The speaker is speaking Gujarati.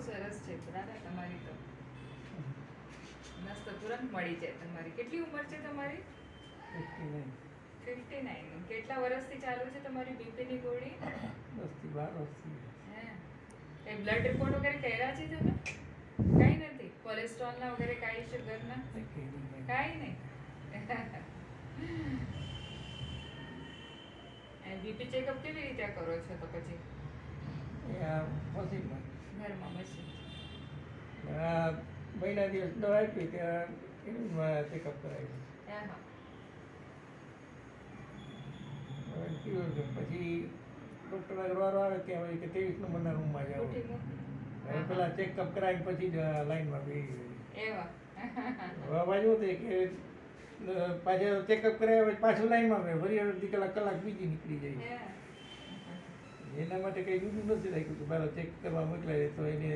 સરસ છે દાદા તમારી તો મસ્ત તુરંત મળી જાય તમારી. કેટલી ઉંમર છે તમારી? 59. કેટલા વર્ષથી ચાલુ છે તમારી બીપીની ગોળી? 10 થી 12 વર્ષથી. હે એ બ્લડ રિપોર્ટ વગેરે કર્યા છે તમે? કાંઈ નથી? કોલેસ્ટ્રોલના વગેરે કાંઈ શુગરના કાંઈ નહીં? બીપી ચેકઅપ કેવી રીતે કરો છો તો પછી? ઘરમાં મશીન મહિના દિવસ દવા આપી ત્યાં ચેકઅપ કરાવ્યું. હા પછી ડૉક્ટર અગરવારો આવે ત્યાં વળી કે 23 નંબરના રૂમમાં જાઓ. હવે પેલા ચેકઅપ કરાવીને પછી જ લાઈનમાં બેસી એવા હવે બાજુ હતું કે પાછા ચેકઅપ કરાવ્યા પછી પાછું લાઈનમાં બે ફરી અડધી કલાક બીજી નીકળી જાય. એના માટે કંઈ જુદું નથી રાખ્યું કે પહેલાં ચેક કરવા મોકલાય તો એને